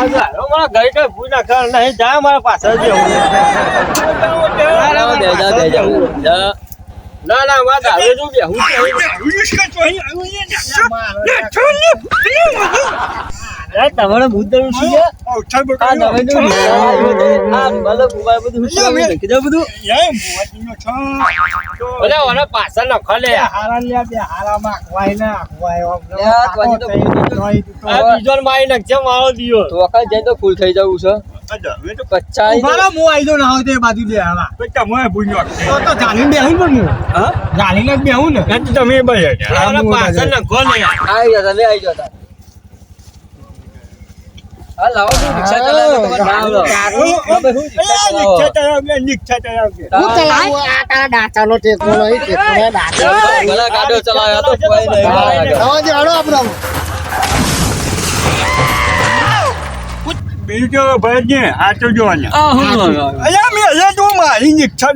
મારા ઘરે કઈ ભૂલ ના કર નહીં જા મારા પાછળ ના ના વાત આવે જો બેહું તમારે મુદ્દા શું છે પાછળ નખો લે બીજો મારી નખશે મારો દિયો તો વખત જાય તો ફૂલ થઈ જવું છે તમે પાછળ નખો લે આવી જતા બીજું ભાઈ આ તો જોવાને મારી રિક્ષા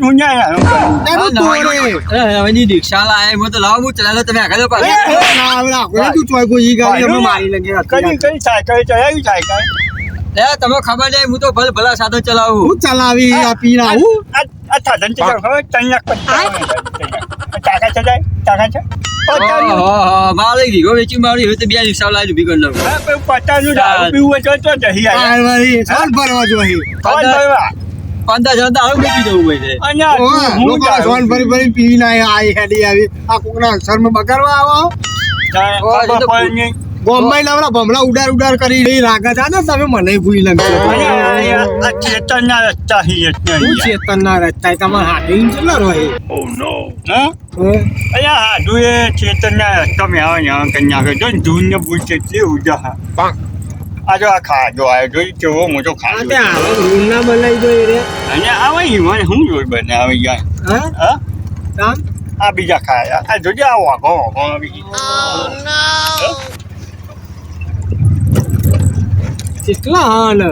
રિક્ષા લાવે તો લાવો હું ચલાવો તમે આગળ કઈ સાયકલ ચલાવી સાયકલ તમે ખબર છે હું તો ભલા સાધન ચલાવું હું ચલાવી આપી આવું આ સાધન ચલાવ ટાકા ચલાય ટાકા છે મારે વીઘો વેચી મારી હવે તો બે રિક્ષા લાવી ઉભી કરી નાખું પચાસ પીવું તો જઈ ભરવા જોઈએ 5000 તો આવું બેચી જવું હોય સોન ભરી ભરી પી ના હેડી આવી આ કોકના અક્ષરમાં બગાડવા આવો ગોમમાં લાવડા ભમલા ઉડાર કરી રહી લાગે છે ને તમે મને ભૂલી લાગશો ચેતનના રસ્તા ચેતનના રસ્તા તમારે હાથે કેટલા રહે હાડુ એ ચેતનના રસ્તા મેં આવે કન્યા કે જો ધૂન ને ભૂલ કેટલી ઉજા આ જો આ ખાજો આવ્યો જોઈ કેવો મોટો ખાજો ના બનાવી દો રે અને આવે ઈવન હું જોઈ બનાવે યાર હા આ બીજા ખાયા આ જોજે આ વાગો આવી કેટલા હાલ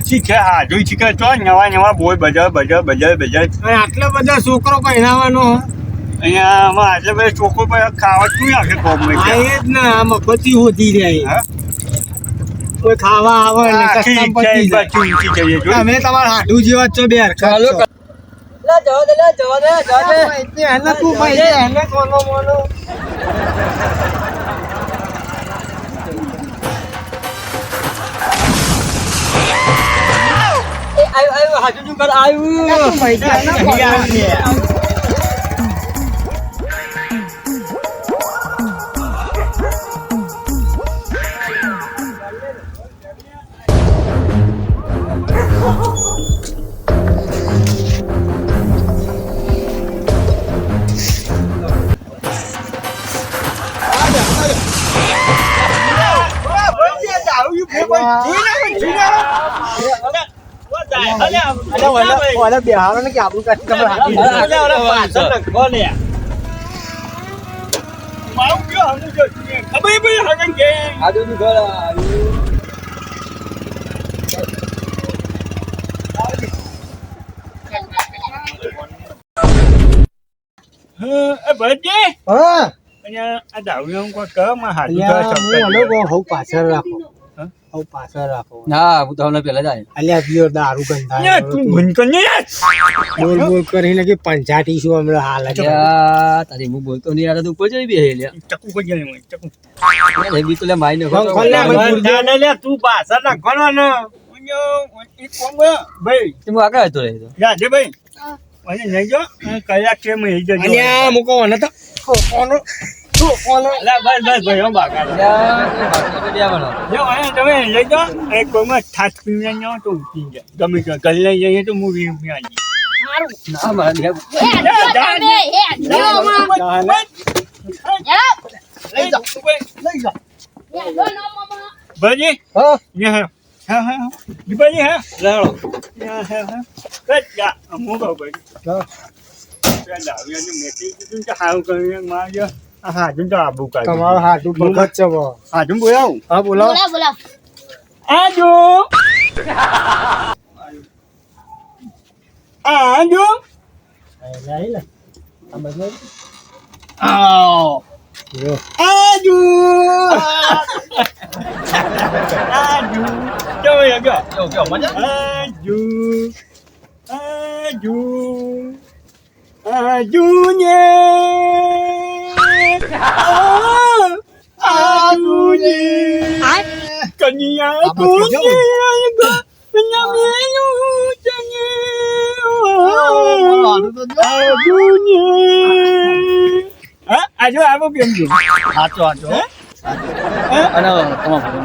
શીખે હા જોઈ શીખે તો નવા બોય બજાર આટલા બધા છોકરો પહેરાવાનો અહીંયા આમાં આટલા બધા છોકરો ખાવા શું નાખે કોમમાં એ જ ને આમાં બધી હોતી જાય કોઈ ખાવા આવે અમે તમારા હાડું જેવા છો બે ચાલો તું ભાઈ એને કોનો મોનો બિહારો ને કે આપણું પાછળ રાખો પાછળ રાખો ના હું તમને પેલા જાય અલ્યા પીઓ દારૂ ગંધા તું ભૂન કર બોલ કરીને કે 85 શું હમણાં હાલ તારી હું બોલતો નહીં યાર તું ઉપર જઈ બે લે ચકુ કોઈ જાય ચકુ બી તો લે માઈ ને તું પાછળ નાખવાનો ભાઈ તું આગળ હતો રે યાજે ભાઈ અને નહીં જો કલાક છે મેં જજો અલ્યા મુકો ને તો કોનો બસ ભાઈ હમ બાકા જો આયા તમે લઈ જાઓ એક કોઈમાં થાક પીને ન તો ઉઠી જાય ગમે કે કલ લઈ જઈએ તો હું વી આવી ના મારા લઈ જાઓ ભાજી હા દીપાજી હા લાડો યા હું કહું ભાઈ મેથી દીધું કે હાવ કરીને મારજો હા જું તો આબુ કાઢ તમારો હાડું ભગત છે હા જું બોલાવું હા બોલાવો આજો આજો આજો આજુ કેવો યાર કેવો મજા આજુ આજુ આજુ ને આજુ ને કન્યા કોને કન્યા મેલું જને આજુ ને આજુ આવો કેમ છો સાચો સાચો અને તમારો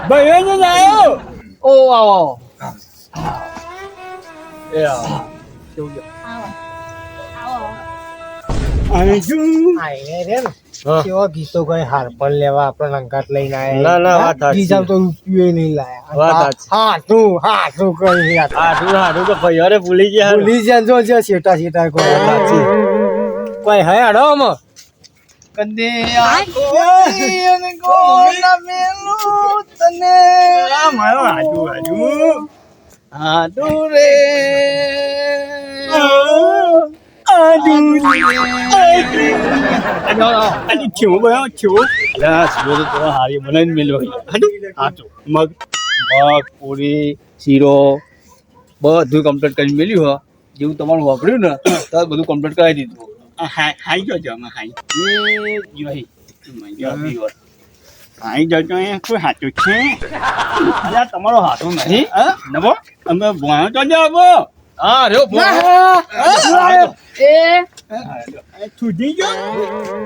ભાઈ ને આયો ઓ આવો એ આજુ આય રે ને કેવા ગીતો કઈ હાર પણ લેવા આપણે લંકાટ લઈને આયા ના, ના, વાત સાચી. ગીજામ તો રૂપિયો નહીં લાયા વાત સાચી. હા તું કઈ યાર હાડું તો ભાઈ અરે ભૂલી ગયા ભૂલી જાય જો જો શેટા શેટા કોઈ સાચી કોઈ હે અડો આમાં કદે મારો આજુ આજુ આદુ રે આજે છું ભાઈ છું હારી બનાવીને મેલ્યો સાચું મગ મગ પૂરી શીરો બધું કમ્પ્લીટ કરીને મેલ્યું હો જેવું તમારું વાપર્યું ને તો બધું કમ્પ્લીટ કરાવી દીધું હાઈ જોજો અમે હાઈ એ જોઈ હાઈ જોજો એ કોઈ સાચું છે અલ્યા તમારો હાથો નહીં નવો અમે ભણો તો જાવો હા રહ્યો સુધી જો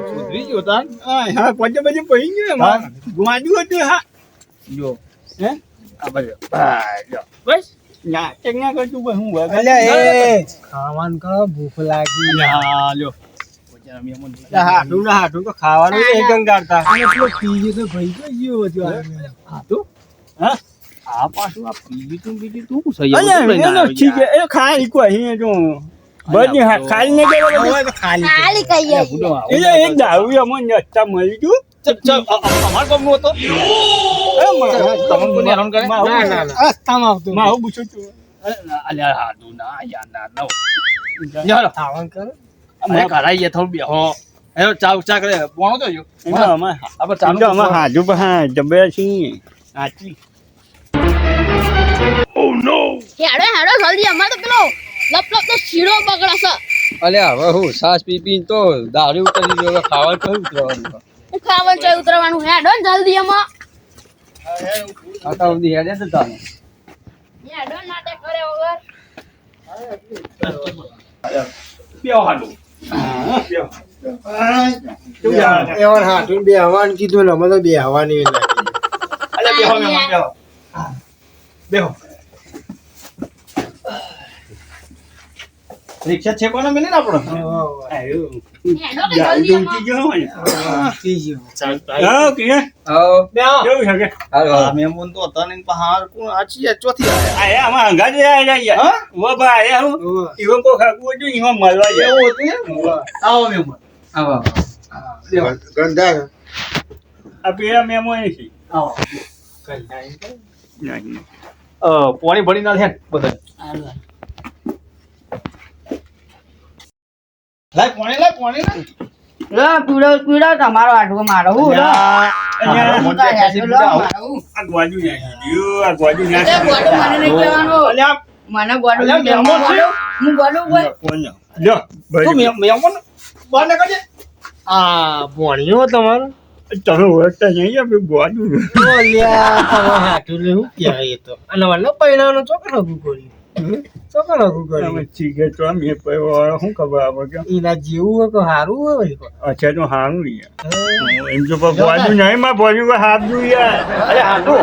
સુધરી ગયો તાન હા પછી પછી પડી ગયું ગુવાડું હતું હા જો હે આ બાજુ બસ ના ચંગા કરતું બસ હું વગર અલ્યા એ ખાવાનું કરો ભૂખ લાગી હા લ્યો હાડું ના હાડું તો ખાવાનું એ ગંગાડતા અને પેલો પીજો તો ભાઈ તો ગયો હતો હાથું હા આ પાછું આ બીજું તું અલ્યા ઠીક છે એ ખાઈ કોઈ જો બધી ખાલી ને ખાલી કહીએ એટલે એક દારૂ અમને રસ્તા મળી ગયું અમાર કોમ નું હતો તમને કોને હેરાન કરે ના ના રસ્તામાં આવતું મારું પૂછું છું અલ્યા હાથું ના યાર ના ચાલો ખાવાનું કરો અમે કરાઈએ થોડું બેહો હેલો ચા કરે પોણો તો જો એમાં અમે આપણે ચાલો અમે હાજુ હા જબે છીએ સાચી હેડો હેડો જલ્દી અમાર તો પેલો લપ લપ તો શીરો બગડશે અલ્યા હવે હું સાસ પી તો દારૂ ઉતરી ગયો ખાવાનું કયું ઉતરવાનું હું ખાવાનું છે ઉતરવાનું હેડો ને જલ્દી અમાર આટા સુધી હેડે તો તાને હેડો નાટક કરે વગર બેહો હાડું એવન હાથું બે હવાનું કીધું ને અમે તો બે હવાની અલ્યા બેહો બેહો બેહો રિક્ષા છે કોને મિલે ને આપણો આયો હેડો કે જલ્દી અમાર કેવું છે કે આ મેમોન તો હતા ને પહાડ કોણ આચી ચોથી આયા આયા આમાં હંગા જ આયા હા? વો બા આયા હું ઈવન કો ખાકું હતું ઈવન મળવા જાય એવું હતું એમ આવો મેમોન આવો બેહો ગંધા આ પેલા મેમો એ છે આવો નહીં પાણી ભરી ના છે બધા લાય પાણી પીડો તમારો આટવો મારો હું આ ગોડું આ ગોડું મને નહીં કહેવાનું અલ્યા મને ગોડું અલ્યા, નહીં મેમો છે? કહેવાનું. હું ગોડું બોલ કોણ લ્યો તું ભાઈ મેમોન બહાર નીકળજે આ ભણ્યો તમારો તમે ઓળખતા નહીં આપણે ગોડું ઓલ્યા તમે હાથું લેવું ક્યાં એ તો અને મને પૈણાનો ચોકન હગું કર્યું ચોકન હગું અમે કર્યું ચીકે તો મેં શું ખબર આવે કે એના જેવું હોય તો સારું હોય વળી કોઈ. અચ્છા તો હારું એમ તો ગોડું નહીં માં બોલ્યું હાથ દઉં યાર અરે હાટુ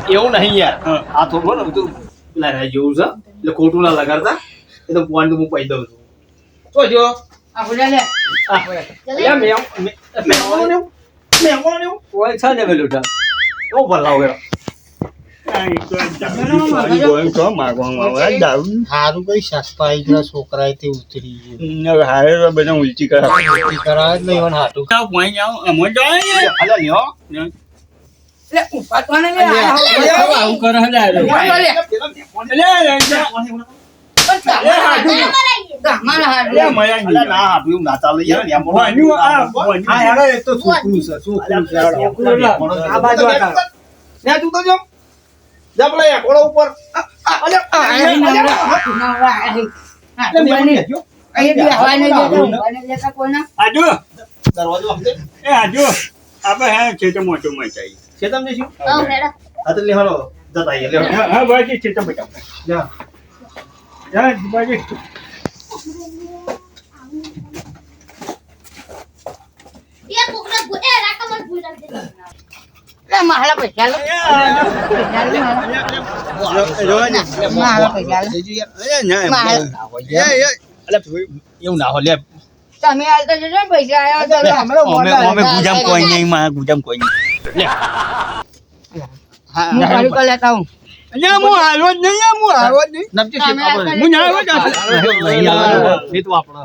એવું નહીં યાર હા. આ તો બોલો તું પેલા જેવું છે એટલે ખોટું ના લગાડતા એ તો પોઈન્ટ હું પૈ દઉં છું તો જો આ બોલે લે અલ્યા મેમોન કોઈ છે ને પેલું ઓ ભલાવ ગયો સારું કઈ સસ્તા ગયા છોકરા તે ઉતરી ગયું બધા ઉલટી કરે કરાવે જ નહીં હાથું અલ્યા લ્યો લે ઉપાડવાને લે આવું કરે મારા હાથ અલ્યા ના હાટું એવું ના ચાલે યાર મેમોન હા હેડો એ તો છોકરું છે છોકરું છે હેડો. આ બાજુ આટા. લે તું તો જો જા પેલા એકોડા ઉપર આજુ દરવાજો વાંધે એ આજુ આપણે હા છે તો મોટું મચાઈ છે તમને શું હા હેડા હા તો લે હાલો જતા આઈએ લે હા બાજી છે તો બેટા જા જા બાજી એ કોકના એ રાકા મત ભૂલ રાખજે લે મારા પૈસા લો એવું ના હોય લે તમે હાલતા જજો ને પૈસા આયા તો અમે ગુજામ કોઈ નહીં માં ગુજામ કોઈ નહીં લે હું કરી કર લેતા હું અલ્યા હું હાલો જ નહીં હું હાલો જ નહીં નમતી છે તમે હાલતા હું ના આવ્યો નહીં તો આપણો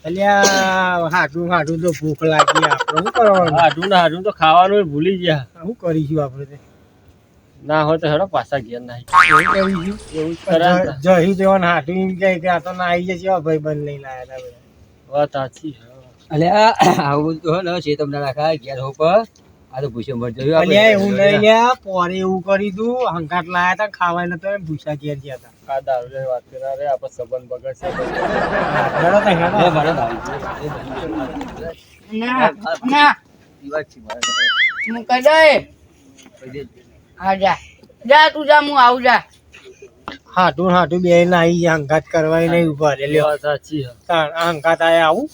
અલ્યા હાડું હાડું તો ભૂખ લાગી આપણે શું કરવાનું હાડું તો ખાવાનું ભૂલી ગયા શું કરીશું આપણે તે? ના હોય તો હેડો પાછા ઘેર નાખી એવું કરીશું એવું જ કરે ને. જહી જવાનું હાડું એમ કહે કે આ તો ના આવી જશે ભાઈ બંધ લઈને આવ્યા હતા બધા. વાત સાચી છે. અલ્યા આવું તો ને છે તમને રાખા ઘેર હો પર આ તો ભૂસે મર જયું અલ્યા એવું નહીં લ્યા પોરે એવું કરી દઉં હંકાટ લાયા હતા ખાવાય નતો એમ ભૂસા ઘેર ગયા હતા. આ દારૂ વાત કર્યા રે આપણે સંબંધ બગડશે હેડો તો હેડો. ના ના મુકા દે હા જા જા તું જા હું આવું જા હાડું હાડું બે ના આવી ગયા હંકાટ કરવાય નહીં ઉભા રે લ્યો વાત સાચી છે. તાણ આ હંકાટ આયા આવું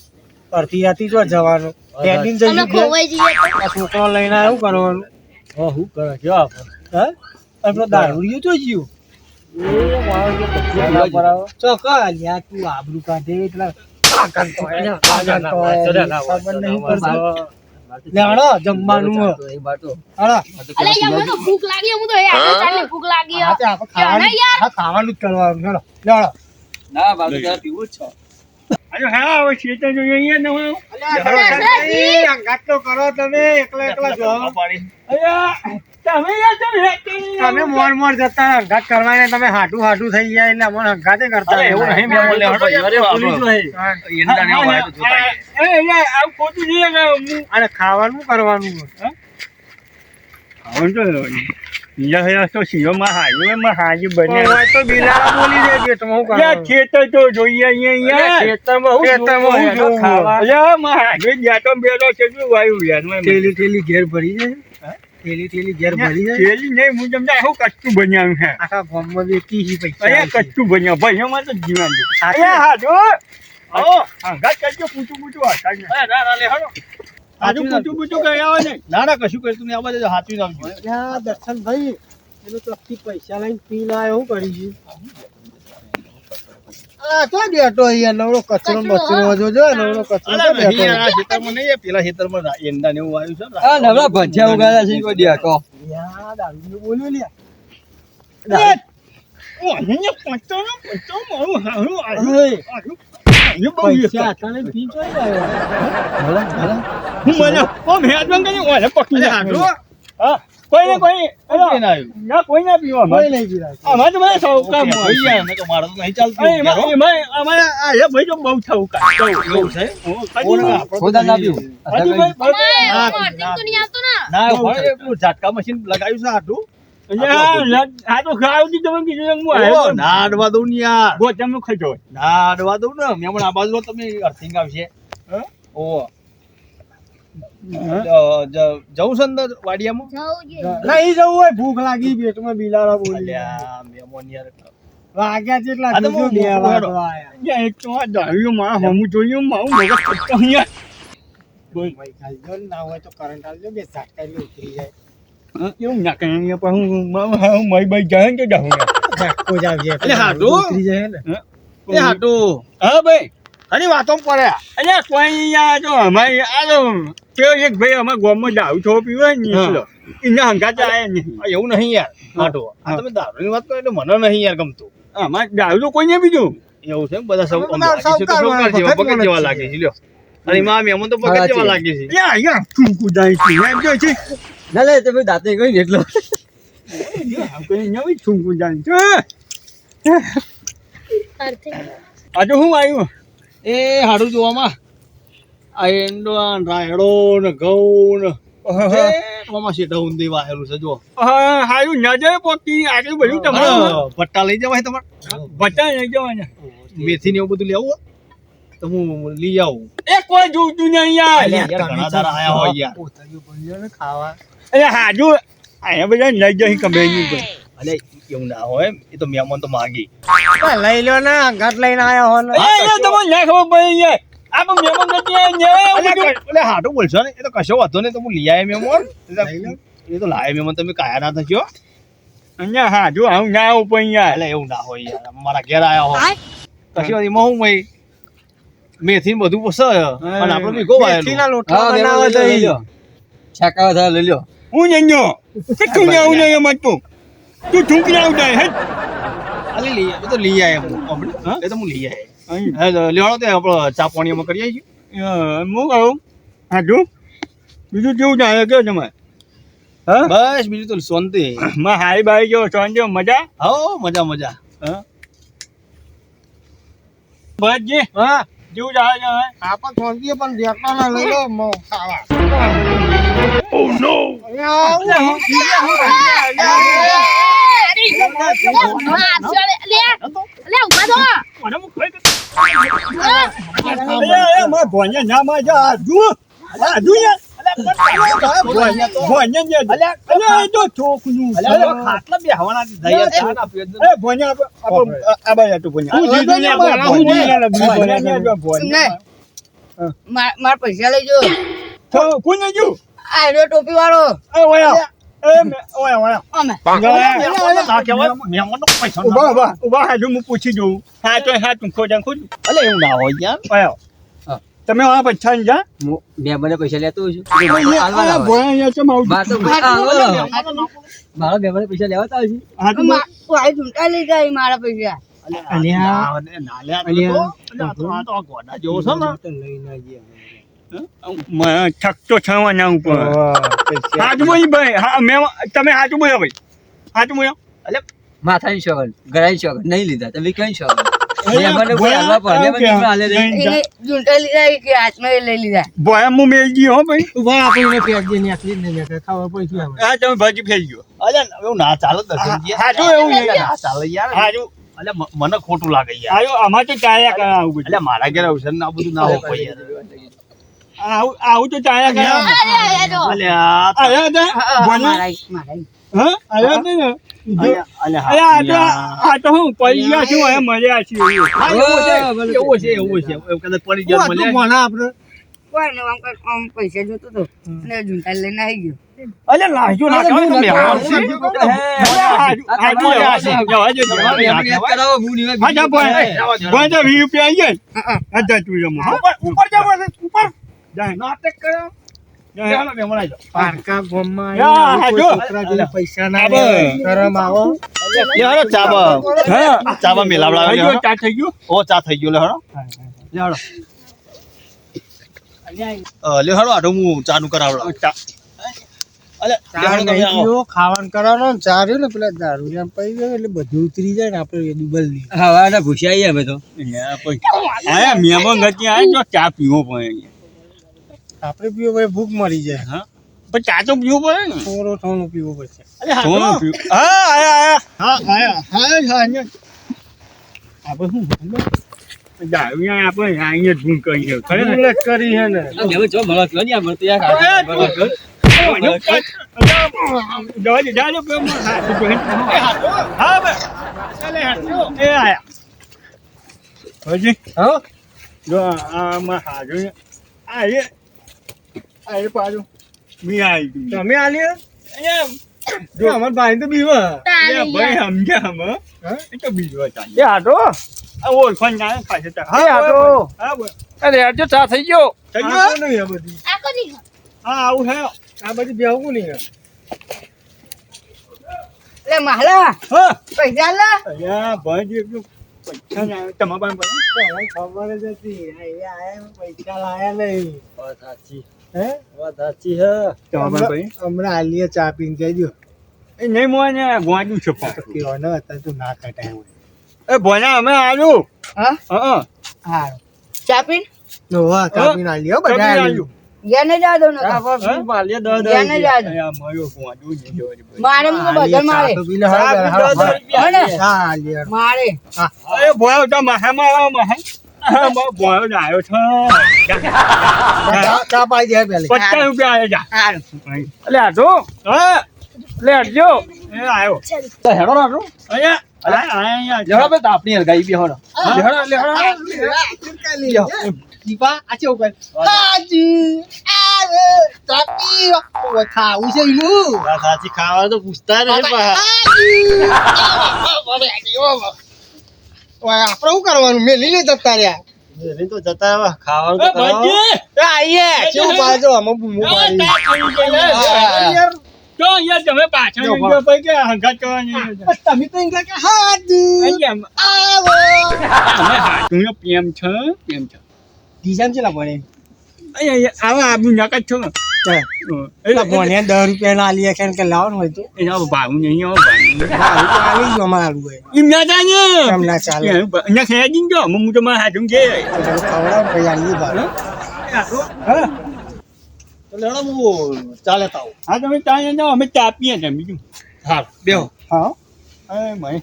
અડધી રાતી જો જવાનું પેન્ડિંગ જઈ અમે ગયું ખોવાઈ જઈએ આ છોકરો લઈને આવ્યું કરવાનું હા શું કરે કયો આપણે હે આપણો દારૂડિયો તો જીવ ચોક્કસ લ્યા તું આબરૂ કાઢે એટલા જમવાનું હો. હાલો. અલે યાર મને તો ભૂખ લાગી હું તો એ આટલે ચાલે ભૂખ લાગી હા, તે આપણે ખાવાનું હા, ખાવાનું જ કરવાનું હેડો. હેડો. ના બાબુ તારે પીવું જ છો અરે હા હવે છે તો જોઈએ ને હું હંગાત તો કરો તમે એકલા એકલા જો અલ્યા તમે યાર તમે મોર મોર જતા હંગાત કરવાને તમે હાટું હાટું થઈ ગયા એટલે અમને હંગાતે કરતા અરે એવું નહીં મેં બોલે હટો યાર એંડા ને વાય તો જોતા આ ખોટું નહીં અને ખાવાનું કરવાનું હવે તો યા તો સીઓ માં હાજી બને હોય તો બિલાડા બોલી દે પેટમાં હું યા કરવાનું ખેતર તો જોઈએ અહીંયા ખેતરમાં હું જોવું? ખાવા અલ્યા માં હાજી જાતો બેઠો છે શું વાયુ યાર થેલી થેલી ઘેર ભરી જાય થેલી થેલી ઘેર ભરી જાય પેલી નહીં હું તમને આવું કચ્ચું બન્યાનું છે આખા ગામમાં વેચી છે પૈસા અલ્યા કચ્ચું બન્યા ભાઈઓમાં તો જીવાન જો અલ્યા હા જો આવો હંગાત કરજો પૂછું હતા ને ના ના લે હટો આજુ પૂછું કઈ આવે ને ના ના કશું કરતું નહીં આવા જજો હાચવી નાખજો અલ્યા દર્શનભાઈ એનો ચોકથી પૈસા લઈને પીને આવ્યો હું કરી છે આ તો બેઠો અહીંયા નવરો કચરો બચરો જોજો નવરો કચરો તો બેઠો આ ખેતરમાં નહીં પેલા ખેતરમાં એંડા ને એવું આવ્યું છે આ નવરા ભજીયા ઉગાડ્યા છે કોઈ દેખો યા દારૂ બોલ્યો લ્યા પૈસા હતા ને પી ચોઈ આવ્યો કોઈ કોઈ ના આવ્યું ના કોઈ ના પીવા કોઈ નહીં પીરા અમારે તો બધા સૌકા ભાઈ યાર મેં તો મારે તો નહીં ચાલતું અમારે આ ભાઈ તો બહુ સૌકા એવું છે ખોદા ના પીવું તો નહીં આવતો ને ના ભાઈ પેલું ઝાટકા મશીન લગાવ્યું છે આટલું આ તો ખાવું તમે કીધું હું આવ્યો ના અડવા દઉં ને યાર ગો તમે ખજો ના અડવા દઉં ને મેં પણ આ બાજુ તમે અર્થિંગ આવશે ઓ જવું છે અંદર વાડિયામાં જવું જોઈએ નહીં જવું હોય ભૂખ લાગી પેટમાં બિલાડા બોલી અલ્યા મેમોન યાર વાગ્યા જેટલા આ તો જોજો, બે હું વાગવા આયા. એક તો આ દારૂ માં હમું જોયું મારું મગજ ખટતો યાર ભાઈ ખાલી જો ને ના હોય તો કરંટ આલજો બે ઝાટકા એટલે ઉતરી જાય એવું ના કરે પણ હું મય બાઈ જાય કે જાઉં ઝાટકો જ આવજે અલે હાટુ. ઉતરી જાય ને એ હાટુ હા ભાઈ આની વાતો પડ્યા અલ્યા કોઈ યાર તો અમારે આ તો પેલો એક ભાઈ અમારા ગામમાં દારૂ છો પીવે ને નીકળો એના હંગાતે આયા નહીં આ એવું નહીં યાર હાટુ આ તમે દારૂની વાત કરો એટલે મને નહીં યાર ગમતું અમારે દારૂ તો કોઈને બીજું એવું છે બધા સૌ બધા સાવકાર વાળા પકડ જેવા લાગે છે લ્યો અને એમાં મેમોન તો પકડ જેવા લાગે છે યા યા ચૂકું જાય છે એમ જો છે ના લે તમે દાંતે ગઈ ને એટલો કોઈ નવી ચૂકું જાય છે અર્થે આ તો હું આવ્યું એ હાડું જોવામાં આ એંડો રાયડો ને ઘઉં ને મામા શેઠા ઊંધી વાયેલું છે જો હારું નજર પોકી આટલું બધું તમારે પટ્ટા લઈ જવાય તમારે બતા નહીં જવાના મેથી ને એવું બધું લેવું હોય તો હું લઈ આવું એ કોઈ જોતું નહીં યાર યાર ઘણા દાડા આયા હોય યાર પોતાનું બન્યું ને ખાવા અરે હાજુ અહીંયા બધા લઈ જઈ ગમે નહીં અલે એવું ના હોય એ તો મહેમાન તો માગી લઈ લો ને ઘર લઈને આવ્યો હો ને તમે ના ખબર પડી જાય આપણે મહેમાન નથી એટલે હાટું બોલશો ને એ તો કશો વાંધો નહીં તો હું લઈ આવ્યા મહેમાન એ તો લાયા મહેમાન તમે કાયા ના થશો અહીંયા હાજુ આવું ના આવું પણ યાર એટલે એવું ના હોય યાર મારા ઘેર આયા હોય કશી વાત એમાં હું ભાઈ મેથી ને બધું પોસે અને આપણે બી ગોવાયેલું મેથીના લોટલા બનાવે છે ઈ. છાકા થા લઈ લ્યો હું નહીં તું ને આવું નહીં મત તું ઠૂંકી આવું જાય હે અલે લઈ એ તો લઈ આયા હું આપણે એ તો હું લઈ આયા લેવાનો તે આપણે ચા પાણી અમે કરી આવીએ હું કહું હાજુ બીજું કેવું જાય કે તમારે હા બસ બીજું તો શાંતિ માં હાઈ બાઈ જો સોંજો મજા હા મજા મજા બસ જી હા જેવું જાય છે આપણ થોડી પણ દેખતા ના લઈ લો મો ખાવા ખાટલા બેહવાના દયા મારા પૈસા લઈ જો કોને જો આ રહ્યો ટોપી વાળો અમે ઉભા હાજુ હું પૂછી જોઉં હા તો હા તું ખોજા ખોજું અલે એવું ના હોય યાર તમે આ પૈસા ને જા બે મને પૈસા લેતો છું મારા બે મને પૈસા લેવા આવશે આ ઝૂંટા લઈ જાય મારા પૈસા થકતો થવાના ઉપર હાથ બોલી ભાઈ તમે હાથ બોલ્યા ભાઈ હાથ બોલ્યા માથાની શોગન ગળાની શોગન નહીં લીધા તમે કઈ શોગન મને કોઈ હાલવા પડે મને હાલે નહીં એને ઝૂંટા લીધા કે હાથમાં લઈ લીધા બોયા હું મેલજી હો ભાઈ ઉભા આપણે પેક દે ને આટલી જ નહીં કે ખાવા પૈસા આવે હા તમે ભાજી ફેલ ગયો અલે એવું ના ચાલે દર્શનજી હાજુ એવું ના ચાલે યાર હાજુ અલે મને ખોટું લાગે યાર આયો આમાં તો ચાયા કરાવું બધું એટલે મારા ઘેર અવસર ના બધું ના હોય કોઈ યાર આવું તો ચાયા કરાવું અલે આ આયા તા બોના હા આયા તા ને આ તો હું પૈસા છું એ મજા છે એવું છે એવું કદાચ પડી જાય મને મને આપણે કોઈ ને આમ પૈસા જોતો તો અને ઝૂંટા લઈને આવી ગયો અલે લાજો ના કહેવાય તમે પારકા ગોમમાં યા, કોઈ જો. છોકરા જોડે પૈસા ના આવો. લે કરમ આવો યાર ચાબા મેલાવડા ચા થઈ ગયું ઓ ચા થઈ ગયો લે હળો લે હળો આડો હું ચા નું કરાવડો અલે ચા નહીં પીવો, ખાવાનું કરવાનો ને ચા રહ્યો ને પેલા દારૂ ને પી ગયો એટલે બધું ઉતરી જાય ને આપણે એ ડૂબલ નહીં હવાના ભૂસ્યા અમે તો આયા મેમન ગતિ આયા જો ચા પીવો પડે આપણે પીવો ભાઈ ભૂખ મરી જાય હા પણ ચા તો પીવો પડે ને થોડો થોડું પીવો પડશે સોનું પીવું. હા આયા આપણે શું દારૂ આપણે અહીંયા ધૂમ કરી છે ખરે ને? કરી હે ને હવે જો મળો છો ને આ મળતો યાર જવા દે, જાજો પેલો મોર હાથ ઉપર. હા બસ. ચાલે હાથ. એ આયા હજી હા જો આમાં હાજુ આ એ પાછું મી આવી ગયું. તમે આલ્યો અહીંયા જો અમાર ભાઈ તો બીવા એ ભાઈ સમજ્યા અમે હા? એ તો બીજો ચાલે એ હાટો આ ઓળખાણ ના પાસે તો. એ હાટો હા બોલ અરે આજે ચા થઈ ગયો થઈ ગયો? આ નહીં આ બધી આ કોની હા આવું હે આ બધી બેહવું નહીં લે મહાલા હા પૈસા લા અહીંયા ભાઈ એકદમ પૈસા ના આવે તમારા પાસે ખબર જ હતી અહીંયા આયા પૈસા લાયા નહીં વાત સાચી હે વાત સાચી હે તમારા પાસે હમણાં આલીએ ચા પીને કહેજો એ નહીં મોને ગોંડું છે પાછું. કેવો ને અત્યારે તું ના કટાય હોય એ ભોના અમે આવ્યું હા હા હારું ચા પીન વાહ ચા પીને આલીએ હો બધા આલ્યું. ઘેરને જવા દો ને આ બસ શું પાલીએ 10 ઘેરને જવા દો અહીંયા મારો ગોંડું જ જોડે. મારે મને બધા મારે મારે અરે ભોયો તો મહામાં ભોયો ને આવ્યો છે. ચા પાઈ દે પેલી 50 રૂપિયા આવ્યા જા. હારું. એટલે આજો હા એટલે આજો એ આવ્યો તો હેડો રાખો અહીંયા અહીંયા લેહડો બે તાપણી હરગાઈ બે હોડો લેહડો લેહડો દીપા આ ચેવું કરે ખાવું છે ઈનું સાચી ખાવા તો પૂછતા નહીં આપણે શું કરવાનું મેલી નહીં જતા રહ્યા મેલી તો જતા રહ્યા ખાવાનું તો ભાઈજી આઈએ કેવું પાજો અમે બૂમો પાડી તો અહીંયા તમે પાછળ ગયો પછી કે હંગાત કરવાની તમે તો એમ કે હાજી અહીંયા આવો અમે હાથું પ્રેમ છે પ્રેમ છે ડીજામ ચેલા પડે અહીંયા આવા આબુ નાકા છો એટલે બોને 10 રૂપિયા ના આલી કે લાવવાનું હોય તો એના ભાવ નહીં આવો ભાવ આવી ગયો અમારું હોય એમ ના જાને કેમ ના ચાલે અહીંયા ખેંચી ગયો હું તો મારા હાથું કે ખવડાવ ભાઈ આલી બાર તો લેડો હું ચાલે તાવ હા તમે ત્યાં જાઓ અમે ચા પીએ છે બીજું હા બેહો હા અરે ભાઈ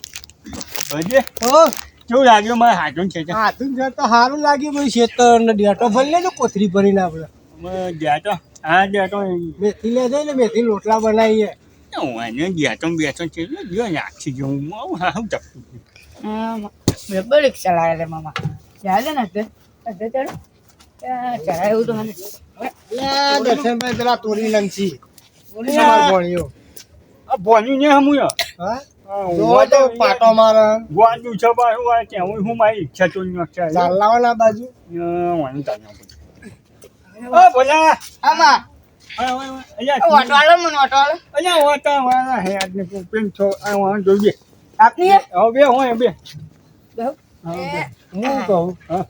ભાઈ ઓ કેવું લાગ્યું મારા હાથું છે હા તું જો તો સારું લાગ્યું ભાઈ શેતર ને ડેટો ભરી લેજો કોથરી ભરીને આપણે અમે ગયા તો હા ગયા તો મેથી લે જઈને મેથી રોટલા બનાવીએ હું ગયા તો બેસો છે જો આખી જો હું હા હું ચપતું બરાબર રિક્ષા લાવે મામા ચાલે ને તે ચાલે ચડાય એવું તો મને દર્શનભાઈ પેલા તોરી લંચી તમાર ભણ્યો આ ભણ્યું ને હમું હા જો તો પાટો મારે ગોંડું છે બારું આ કેવું હું મારી ઈચ્છા તો નથી ચાલવાના બાજુ ઓ બોલા આમાં અહીંયા ઓટવાળો મને ઓટવાળો અહીંયા હોતા વાળા હે આજને પેન છો આ વાળા જોઈએ આપની હે? હવે બે હોય બે હું કહું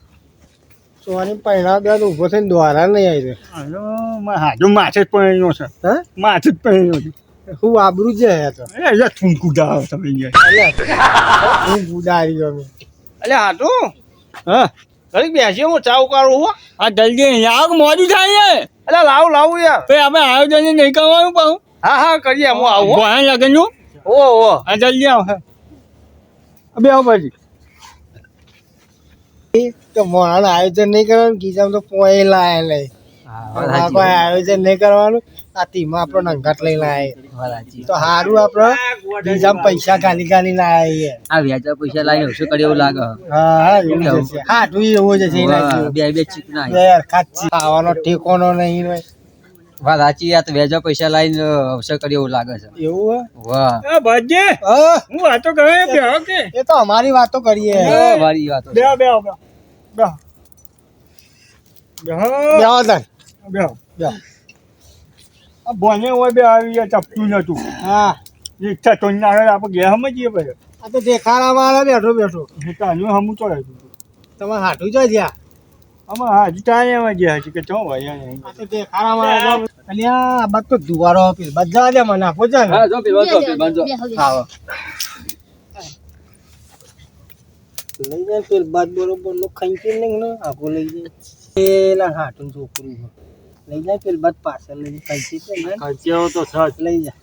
સોની પહેલા બે ઉભો થઈને દ્વારા નહીં આવી હાલો હાજુ માથે જ પડ્યો છે હા માથે જ પડ્યો છે હું આબરું છે તો અહીંયા થૂંકું જાવ તમે અહીંયા હું ગુડારી અમે એટલે હાટુ હા ઘડીક બેસી હું ચા ઉકાળું હો આ જલ્દી અહીંયા આવ મોડું થાય એટલે લાવું યાર ભાઈ આપણે આયોજન નહીં કરવાનું પાછું હા હા કરીએ હું આવું હો. ભણ લગનનું ઓ આ જલ્દી આવ બે આવ પછી તો મોહન આયોજન નહીં કરવાનું ગીજામ તો પોઈ લાય લઈ કોઈ આયોજન નહીં કરવાનું આ તીમાં આપણો નંગાટ લઈ લાય તો સારું આપણે ગીજામ પૈસા ગાલી ગાલી લાય આ વ્યાજા પૈસા લાવીને શું કર્યું એવું લાગે હા હા એવું જશે હા તું એવું જશે બે બે ચીક ના યાર ખાચી ખાવાનો ઠેકોનો નહીં હોય વાત સાચી આ તો વ્યાજા પૈસા લાવીને અવસર કર્યો એવું લાગે છે એવું વાહ એ ભાજી હે હું વાતો કરે બે કે એ તો અમારી વાતો કરીએ વારી વાતો બે બે બે બે બેહો તાર. બે બેહો. આ ભણે હોય બે આવી ગયા ચપતું નતું હા ઈચ્છા તો ના આવે આપણે ગયા સમજીએ ભાઈ આ તો દેખાડામાં આવે બેઠો બેઠો તાનું હમું તો તમે હાટું જો જ્યાં આમાં હા હજી ટાણે એમાં ગયા છે કે ચો ભાઈ આ તો દેખાડામાં આવે અલ્યા આ બાદ તો દુવારો આપી બધા દે મને આપો છે ને હા જો પીવા જો પીવા જો આવો લઈ જાય પેલ બાદ બરોબર નો ખાઈ નહીં ને આખો લઈ જાય પેલા હાટું છોકરું છે. લઈ જાય પેલ બાદ પાછળ લઈ જાય ખાઈ છે ને ખર્ચેવો તો સચ લઈ જાય